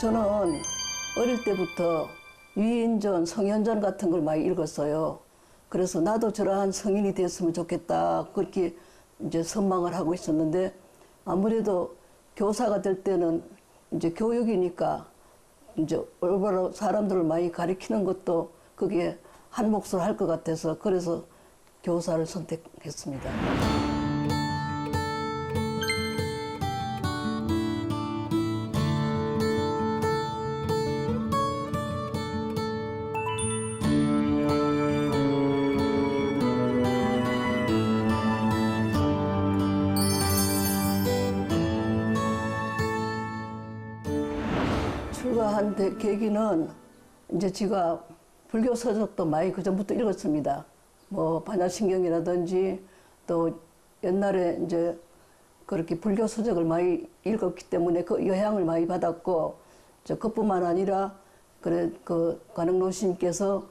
저는 어릴 때부터 위인전, 성현전 같은 걸 많이 읽었어요. 그래서 나도 저러한 성인이 됐으면 좋겠다. 그렇게 이제 선망을 하고 있었는데 아무래도 교사가 될 때는 이제 교육이니까 이제 올바로 사람들을 많이 가르치는 것도 그게 한 몫을 할 것 같아서 그래서 교사를 선택했습니다. 출가한 계기는 이제 제가 불교 서적도 많이 그전부터 읽었습니다. 뭐 반야신경이라든지 또 옛날에 이제 그렇게 불교 서적을 많이 읽었기 때문에 그 영향을 많이 받았고 그뿐만 아니라 그래 그 관흥노스님께서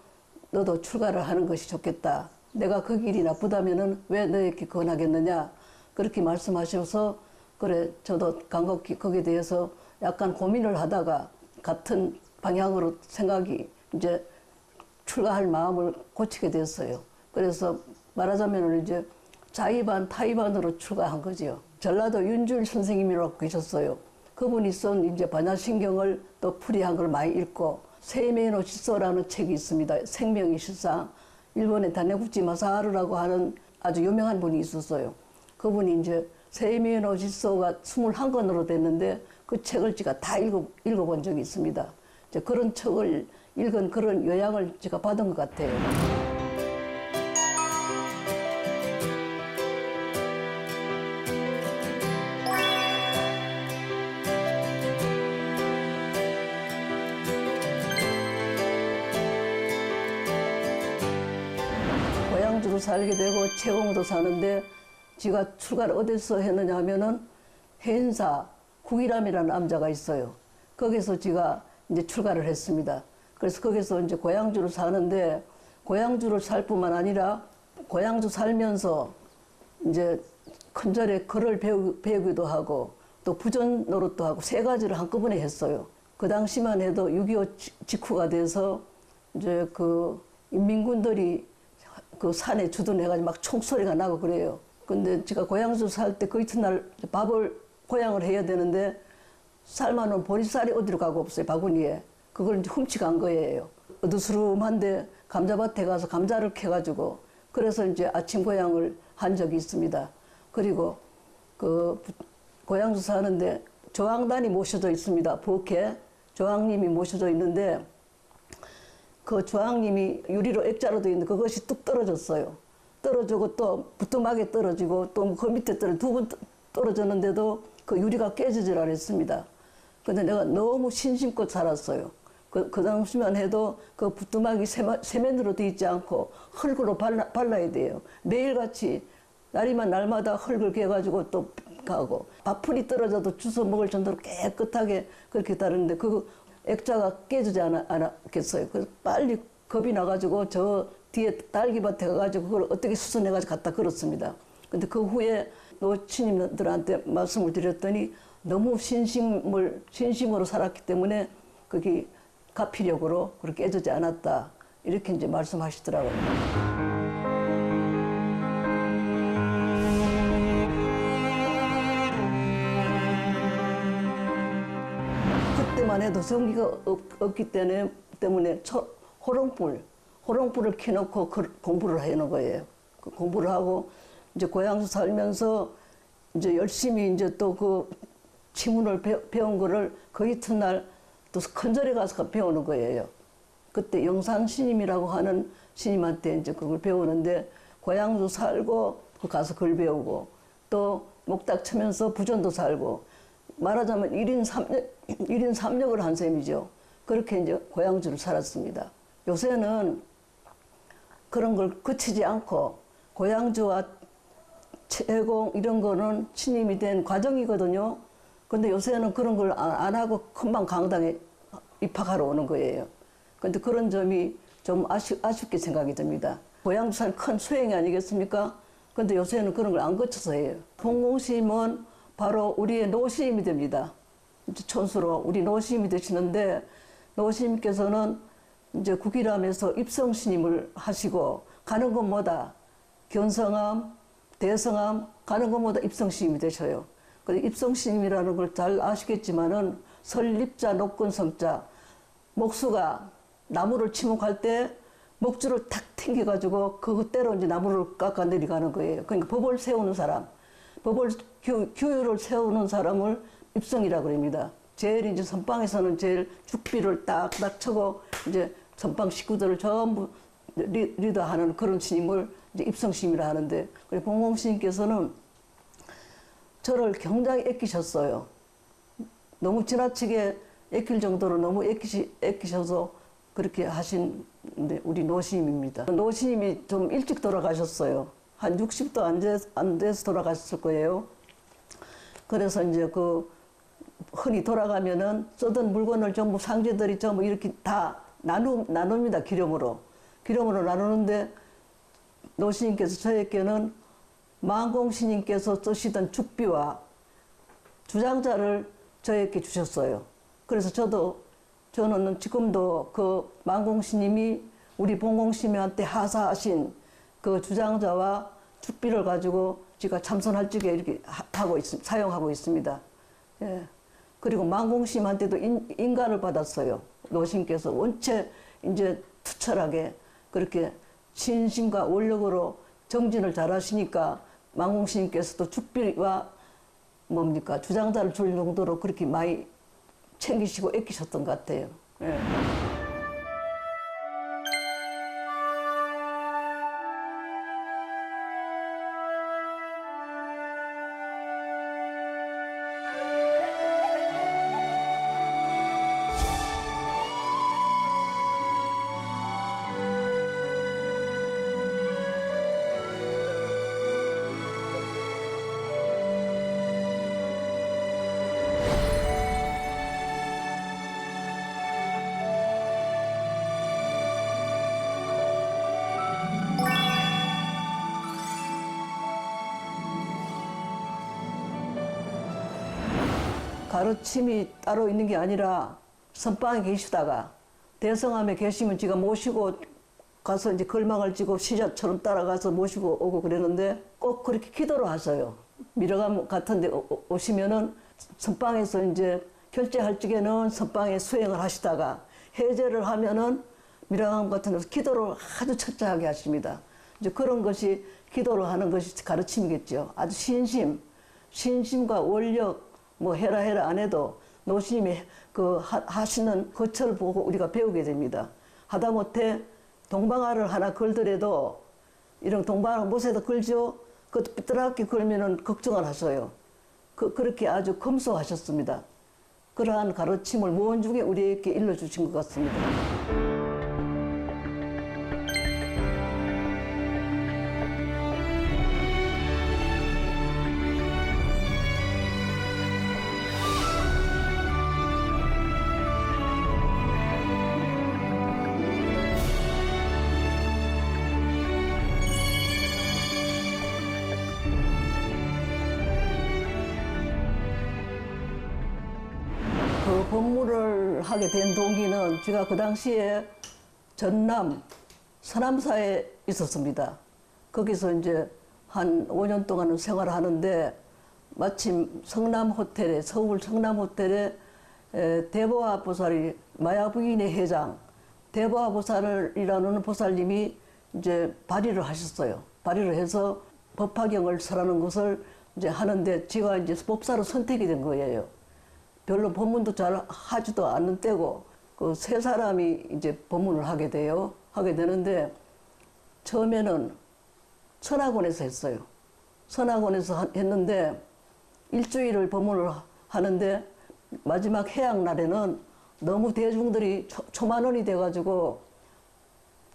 너도 출가를 하는 것이 좋겠다. 내가 그 길이 나쁘다면은 왜 너에게 권하겠느냐 그렇게 말씀하셔서 그래 저도 간곡히 거기에 대해서 약간 고민을 하다가 같은 방향으로 생각이 이제 출가할 마음을 고치게 됐어요. 그래서 말하자면 이제 자의반 타의반으로 출가한 거죠. 전라도 윤주일 선생님이라고 계셨어요. 그분이 쓴 이제 반야신경을 또 풀이한 걸 많이 읽고 세이메노 시소라는 책이 있습니다. 생명의 실상. 일본의 다네구치 마사하루라고 하는 아주 유명한 분이 있었어요. 그분이 이제 세이메노 시소가 21권으로 됐는데 그 책을 제가 다 읽어본 적이 있습니다. 이제 그런 책을 읽은 그런 요양을 제가 받은 것 같아요. 고양주로 살게 되고 채공도 사는데 제가 출가를 어디서 했느냐 하면은 해인사 국이람이라는 남자가 있어요. 거기서 제가 이제 출가를 했습니다. 그래서 거기서 이제 고양주를 사는데 고양주를 살 뿐만 아니라 고양주 살면서 이제 큰절에 글을 배우기도 하고 또 부전 노릇도 하고 세 가지를 한꺼번에 했어요. 그 당시만 해도 6.25 직후가 돼서 이제 그 인민군들이 그 산에 주둔해가지고 막 총소리가 나고 그래요. 근데 제가 고양주 살 때 그 이튿날 밥을 고양을 해야 되는데 삶아놓은 보리쌀이 어디로 가고 없어요, 바구니에. 그걸 이제 훔치간 거예요. 어두스름한데 감자밭에 가서 감자를 캐가지고 그래서 이제 아침 고양을 한 적이 있습니다. 그리고 그 고양주 사는데 조항단이 모셔져 있습니다. 부엌에 조항님이 모셔져 있는데 그 조항님이 유리로 액자로 되어 있는데 그것이 뚝 떨어졌어요. 떨어지고 또 부뚜막에 떨어지고 또 그 밑에 두 번 떨어졌는데도 그 유리가 깨지질 않았습니다. 근데 내가 너무 신심껏 살았어요. 그 당시만 해도 그 부뚜막이 세면으로 되어 있지 않고 흙으로 발라야 돼요. 매일같이 날이면 날마다 흙을 개가지고 또 가고 밥풀이 떨어져도 주워 먹을 정도로 깨끗하게 그렇게 다루는데 그 액자가 깨지지 않았겠어요. 그래서 빨리 겁이 나가지고 저 뒤에 딸기밭에 가가지고 그걸 어떻게 수선해가지고 갖다 걸었습니다. 근데 그 후에 노치님들한테 말씀을 드렸더니 너무 신심으로 살았기 때문에 거기 가피력으로 그렇게 깨지지 않았다. 이렇게 이제 말씀하시더라고요. 그때만 해도 전기가 없기 때문에 호롱불을 켜놓고 공부를 해놓은 거예요. 그 공부를 하고 이제 고향에서 살면서 이제 열심히 이제 또 그 지문을 배운 거를 그 이튿날 또 큰절에 가서 배우는 거예요. 그때 영산 스님이라고 하는 스님한테 이제 그걸 배우는데 고향도 살고 가서 그걸 배우고 또 목닥 치면서 부전도 살고 말하자면 1인 3역을 한 셈이죠. 그렇게 이제 고향주를 살았습니다. 요새는 그런 걸 거치지 않고 고향주와 채공 이런 거는 신임이 된 과정이거든요. 근데 요새는 그런 걸 안 하고 금방 강당에 입학하러 오는 거예요. 근데 그런 점이 좀 아쉽게 생각이 듭니다. 고향주사는 큰 수행이 아니겠습니까? 근데 요새는 그런 걸 안 거쳐서 해요. 봉공심은 바로 우리의 노시임이 됩니다. 이제 촌수로 우리 노심이 되시는데 노심께서는 이제 국일함에서 입성 스님을 하시고 가는 곳마다 견성암, 대성암 가는 곳마다 입성 스님이 되셔요. 근데 입성 스님이라는 걸 잘 아시겠지만은 설립자, 녹근성자, 목수가 나무를 치목할 때 목줄을 탁 튕겨가지고 그대로 이제 나무를 깎아 내려가는 거예요. 그러니까 법을 세우는 사람, 법을 규율을 세우는 사람을 입성이라고 그럽니다. 제일 이제 선방에서는 제일 죽비를 딱딱 쳐고 이제 선방 식구들을 전부 리더하는 그런 스님을 이제 입성 스님이라 하는데, 봉공 스님께서는 저를 굉장히 애끼셨어요. 너무 지나치게 애낄 정도로 너무 애끼셔서 그렇게 하신 우리 노스님입니다. 노스님이 좀 일찍 돌아가셨어요. 한 60도 안 돼서 돌아가셨을 거예요. 그래서 이제 그 흔히 돌아가면은 쓰던 물건을 전부 상제들이 전부 이렇게 다 나눕니다. 기름으로 나누는데 노스님께서 저에게는 만공스님께서 쓰시던 죽비와 주장자를 저에게 주셨어요. 그래서 저는 지금도 그 만공스님이 우리 봉공스님한테 하사하신 그 주장자와 죽비를 가지고 제가 참선할 적에 이렇게 사용하고 있습니다. 예. 그리고 만공스님한테도 인간을 받았어요. 노신께서 원체 이제 투철하게 그렇게 신심과 원력으로 정진을 잘하시니까 만공스님께서도 죽비와 주장자를 줄 정도로 그렇게 많이 챙기시고 애끼셨던 것 같아요. 예. 가르침이 따로 있는 게 아니라 선방에 계시다가 대성암에 계시면 제가 모시고 가서 이제 걸망을 쥐고 시자처럼 따라가서 모시고 오고 그랬는데 꼭 그렇게 기도를 하셔요. 미러감 같은 데 오시면은 선방에서 이제 결제할 적에는 선방에 수행을 하시다가 해제를 하면은 미러감 같은 데서 기도를 아주 철저하게 하십니다. 이제 그런 것이 기도를 하는 것이 가르침이겠죠. 아주 신심과 원력 해라 안 해도 노스님이 하시는 거처를 보고 우리가 배우게 됩니다. 하다못해 동방아를 하나 걸더라도 이런 동방아 못에다 걸죠. 그것도 삐뚤하게 걸면은 걱정을 하셔요. 그렇게 아주 검소하셨습니다. 그러한 가르침을 무언중에 우리에게 일러주신 것 같습니다. 그 법무를 하게 된 동기는 제가 그 당시에 전남 서남사에 있었습니다. 거기서 이제 한 5년 동안은 생활을 하는데 마침 서울 성남호텔에 대보아 보살이 마야부인의 회장 대보아 보살이라는 보살님이 이제 발의를 하셨어요. 발의를 해서 법화경을 설하는 것을 이제 하는데 제가 이제 법사로 선택이 된 거예요. 별로 법문도 잘 하지도 않는 때고 그 세 사람이 이제 법문을 하게 되는데 처음에는 선악원에서 했어요. 선악원에서 했는데 일주일을 법문을 하는데 마지막 해양 날에는 너무 대중들이 초만원이 돼가지고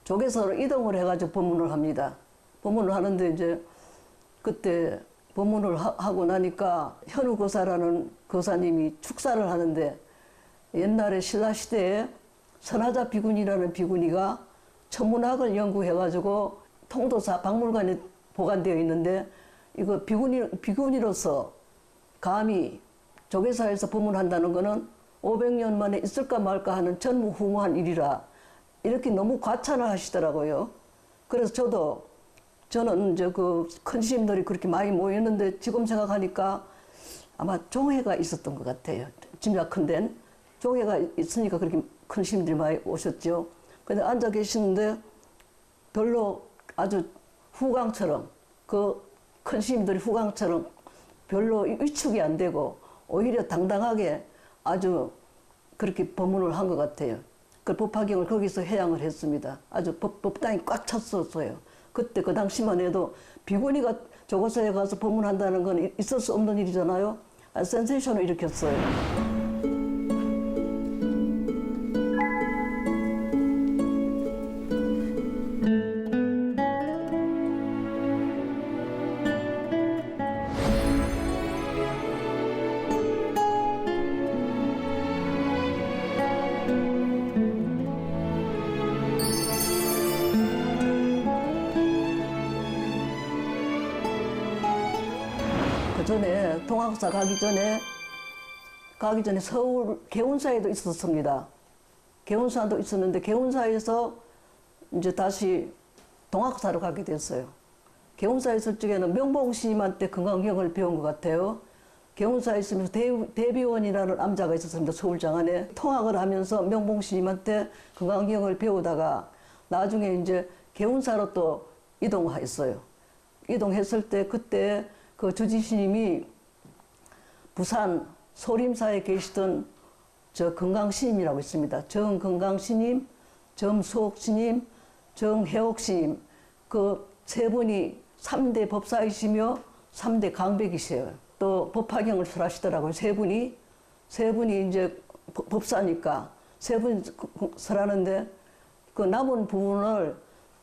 조계사로 이동을 해가지고 법문을 합니다. 법문을 하는데 이제 그때 법문을 하고 나니까 현우 거사라는 거사님이 축사를 하는데 옛날에 신라시대에 선하자 비구니라는 비구니가 천문학을 연구해가지고 통도사 박물관에 보관되어 있는데 이거 비구니로서 감히 조계사에서 법문한다는 거는 500년 만에 있을까 말까 하는 전무후무한 일이라 이렇게 너무 과찬을 하시더라고요. 그래서 저는 이제 그 큰 스님들이 그렇게 많이 모였는데 지금 생각하니까 아마 종회가 있었던 것 같아요. 짐작컨 된 종회가 있으니까 그렇게 큰 스님들이 많이 오셨죠. 근데 앉아 계시는데 별로 아주 후광처럼 그 큰 스님들이 후광처럼 별로 위축이 안 되고 오히려 당당하게 아주 그렇게 법문을 한 것 같아요. 그 법화경을 거기서 해양을 했습니다. 아주 법당이 꽉 찼었어요. 그때 그 당시만 해도 비구니가 조고사에 가서 법문한다는 건 있을 수 없는 일이잖아요. 센세이션을 일으켰어요. 그 전에 동학사 가기 전에 서울 개운사에도 있었습니다. 개운사도 있었는데 개운사에서 이제 다시 동학사로 가게 됐어요. 개운사에 있을 적에는 명봉 스님한테 건강경을 배운 것 같아요. 개운사에 있으면서 대비원이라는 암자가 있었습니다. 서울장안에 통학을 하면서 명봉 스님한테 건강경을 배우다가 나중에 이제 개운사로 또 이동했어요. 이동했을 때 그때 그 주지스님이 부산 소림사에 계시던 저 건강스님이라고 있습니다. 정건강스님, 정수옥스님, 정혜옥스님 그 세 분이 3대 법사이시며 3대 강백이세요. 또 법화경을 설하시더라고요. 세 분이 이제 법사니까 세 분이 설하는데 그 남은 부분을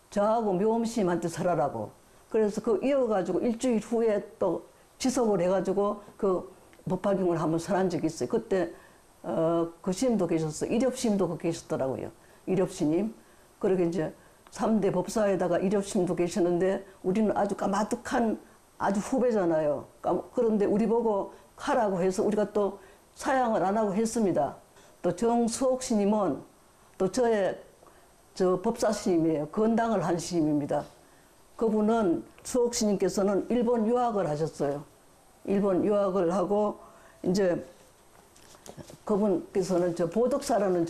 저하고 묘엄스님한테 설하라고. 그래서 그 이어가지고 일주일 후에 또 지속을 해가지고 그 법화경을 한번 설한 적이 있어요. 그때 그 스님도 계셨어요. 이렵스님도 거기 계셨더라고요. 이렵스님. 그렇게 이제 3대 법사에다가 이렵스님도 계시는데 우리는 아주 까마득한 아주 후배잖아요. 그런데 우리 보고 하라고 해서 우리가 또 사양을 안 하고 했습니다. 또 정수옥 스님은 또 저 법사 스님이에요. 건당을 한 스님입니다. 그분은 수옥 스님께서는 일본 유학을 하셨어요. 일본 유학을 하고 이제 그분께서는 저 보덕사라는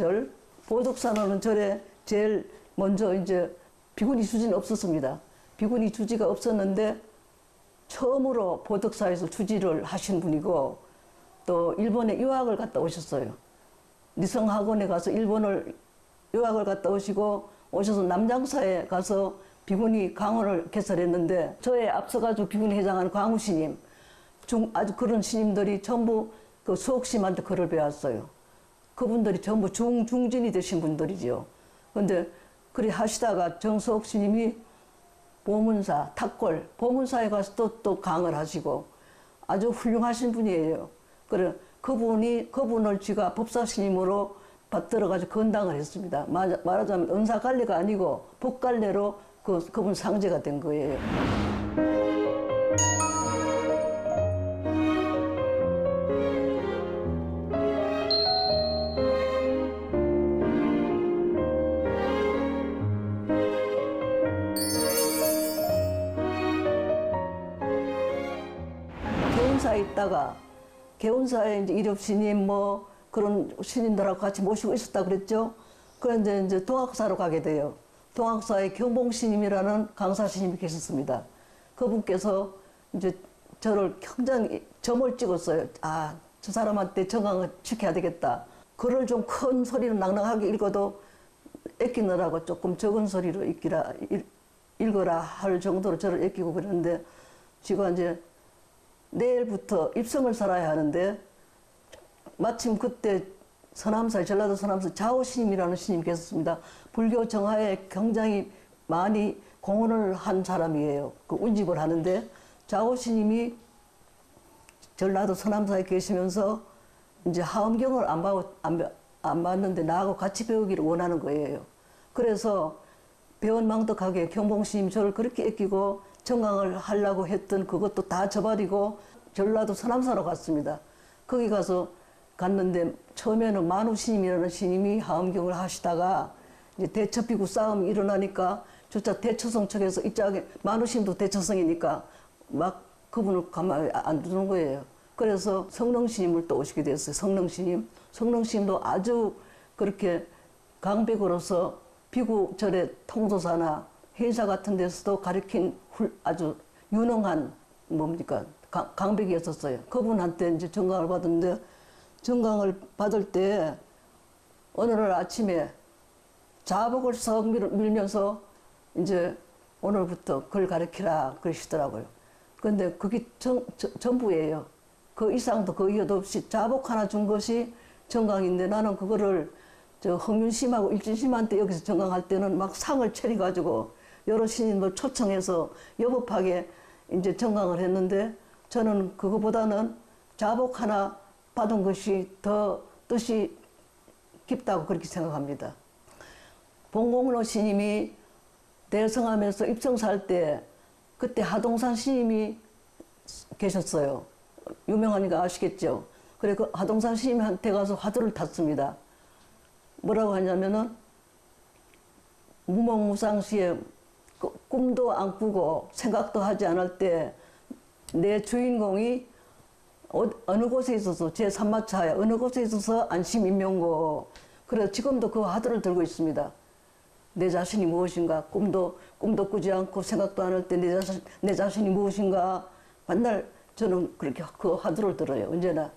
절에 제일 먼저 이제 비구니 주지는 없었습니다. 비구니 주지가 없었는데 처음으로 보덕사에서 주지를 하신 분이고 또 일본에 유학을 갔다 오셨어요. 니성학원에 가서 일본을 유학을 갔다 오셔서 남장사에 가서 비구니 강원을 개설했는데 저에 앞서가지고 비구니 회장한 광우 스님 아주 그런 스님들이 전부 그 수옥스님한테 글을 배웠어요. 그분들이 전부 중진이 되신 분들이죠. 그런데 그리 하시다가 정수옥 스님이 보문사, 탁골, 보문사에 가서 또 강을 하시고 아주 훌륭하신 분이에요. 그래 그분을 제가 법사 스님으로 받들어가지고 건당을 했습니다. 말하자면 은사갈래가 아니고 법갈래로 그분 상제가 된 거예요. 개운사에 있다가 개운사에 이제 이렵스님 뭐 그런 스님들하고 같이 모시고 있었다 그랬죠. 그런데 이제 동학사로 가게 돼요. 동학사에 경봉 스님이라는 강사 스님이 계셨습니다. 그분께서 이제 저를 굉장히 점을 찍었어요. 아, 저 사람한테 정강을 시켜야 되겠다. 글을 좀 큰 소리로 낭낭하게 읽어도 애끼느라고 조금 적은 소리로 읽어라 할 정도로 저를 애끼고 그러는데 제가 이제 내일부터 입성을 살아야 하는데 마침 그때 전라도 서남사 자오 스님이라는 스님이 계셨습니다. 불교 정화에 굉장히 많이 공헌을 한 사람이에요. 그 운집을 하는데 자오 스님이 전라도 서남사에 계시면서 이제 하엄경을 안 받는데 나하고 같이 배우기를 원하는 거예요. 그래서 배은망덕하게 경봉 스님이 저를 그렇게 아끼고 정강을 하려고 했던 그것도 다 저버리고 전라도 서남사로 갔습니다. 거기 가서 갔는데 처음에는 만우 스님이라는 스님이 하엄경을 하시다가 이제 대처비구 싸움이 일어나니까 조차 대처성 측에서 입장에 만우 스님도 대처성이니까 막 그분을 가만히 안 두는 거예요. 그래서 성능 스님을 또 오시게 됐어요. 성능 스님. 성능 스님도 아주 그렇게 강백으로서 비구절의 통도사나 회사 같은 데서도 가르친 아주 유능한 뭡니까 강백이었었어요. 그분한테 이제 정강을 받았는데 정강을 받을 때 어느 날 아침에 자복을 썩 밀면서 이제 오늘부터 글 가르치라 그러시더라고요. 근데 그게 전부예요. 그 이상도 그 이유도 없이 자복 하나 준 것이 정강인데 나는 그거를 저 흥윤심하고 일진심한테 여기서 정강할 때는 막 상을 차려가지고 여러 신인들 초청해서 여법하게 이제 정강을 했는데 저는 그거보다는 자복 하나 받은 것이 더 뜻이 깊다고 그렇게 생각합니다. 봉공로 스님이 대성함에서 입성살 때 그때 하동산 스님이 계셨어요. 유명하니까 아시겠죠. 그래 그 하동산 스님한테 가서 화두를 탔습니다. 뭐라고 하냐면은 무몽무상시에 꿈도 안 꾸고 생각도 하지 않을 때 내 주인공이 어느 곳에 있어서 제3마차에 어느 곳에 있어서 안심인명고 그래서 지금도 그 화두를 들고 있습니다. 내 자신이 무엇인가 꿈도 꾸지 않고 생각도 안 할 때 내 자신이 무엇인가 맨날 저는 그렇게 그 화두를 들어요. 언제나.